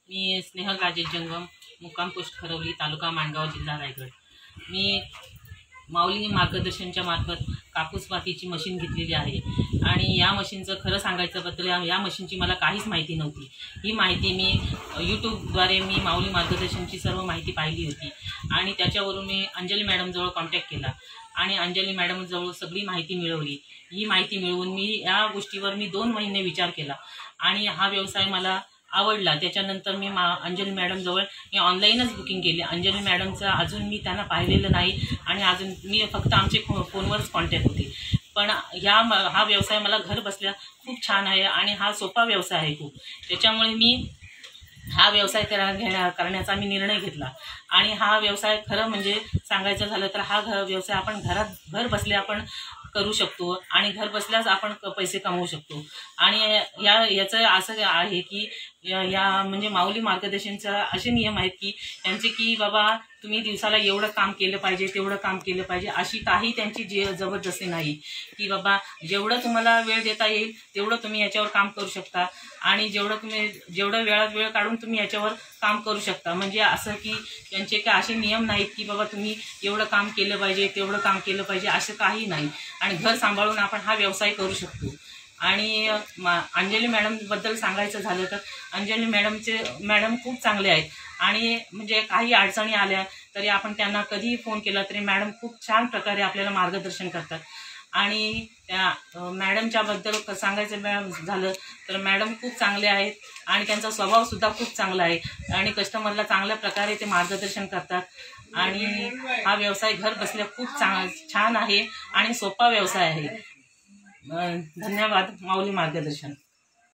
मी स्नेहल राजेश जंगम, मुक्काम पोस्ट खरवली, तालुका माणगाव, जिल्हा रायगड। मी माऊली मार्गदर्शनच्या मार्फत कापूस पातीची मशीन घेतलेली आहे आणि या मशीनचं खरं सांगायचं बद्दल या मशीनची मला काहीच माहिती नव्हती। ही माहिती मी यूट्यूबद्वारे मी माऊली मार्गदर्शनची सर्व माहिती पाहिली होती आणि त्याच्यावरून मी अंजली मॅडमजवळ कॉन्टॅक्ट केला आणि अंजली मॅडमजवळ सगळी माहिती मिळवली। ही माहिती मिळवून मी या गोष्टीवर 2 महिने विचार केला आणि हा व्यवसाय मला आवडला। त्याच्यानंतर मी अंजली मॅडमजवळ ऑनलाईनच बुकिंग केली। अंजली मॅडमचं अजून मी त्यांना पाहिलेलं नाही आणि अजून मी फक्त आमचे फोनवरच कॉन्टॅक्ट होते। पण हा व्यवसाय मला घर बसल्या खूप छान आहे आणि हा सोपा व्यवसाय आहे खूप। त्याच्यामुळे मी हा व्यवसाय करण्याचा मी निर्णय घेतला आणि हा व्यवसाय खरं म्हणजे सांगायचं झालं तर हा व्यवसाय आपण घर बसल्या आपण करू शकतो आणि घर बसल्याच आपण पैसे कमवू शकतो। आणि याचं असं आहे की या म्हणजे माऊली मार्गदर्शनचा असे नियम आहेत की त्यांचे की बाबा तुम्ही दिवसाला एवढं काम केलं पाहिजे, तेवढं काम केलं पाहिजे, अशी काही त्यांची जबरदस्ती नाही की बाबा जेवढं तुम्हाला वेळ देता येईल तेवढं तुम्ही याच्यावर काम करू शकता आणि जेवढं वेळात वेळ काढून तुम्ही याच्यावर काम करू शकता। म्हणजे असं की त्यांचे काही असे नियम नाहीत की बाबा तुम्ही एवढं काम केलं पाहिजे, तेवढं काम केलं पाहिजे, असं काही नाही आणि घर सांभाळून आपण हा व्यवसाय करू शकतो। आणि अंजली मॅडमबद्दल सांगायचं झालं तर अंजली मॅडम खूप चांगले आहेत आणि म्हणजे काही अडचणी आल्या तरी आपण त्यांना कधीही फोन केला तरी मॅडम खूप छान प्रकारे आपल्याला मार्गदर्शन करतात। आणि त्या मॅडमच्याबद्दल सांगायचं झालं तर मॅडम खूप चांगले आहेत आणि त्यांचा स्वभावसुद्धा खूप चांगला आहे आणि कस्टमरला चांगल्या प्रकारे ते मार्गदर्शन करतात आणि हा व्यवसाय घर बसल्या खूप छान आहे आणि सोपा व्यवसाय आहे। धन्यवाद माऊली मार्गदर्शन।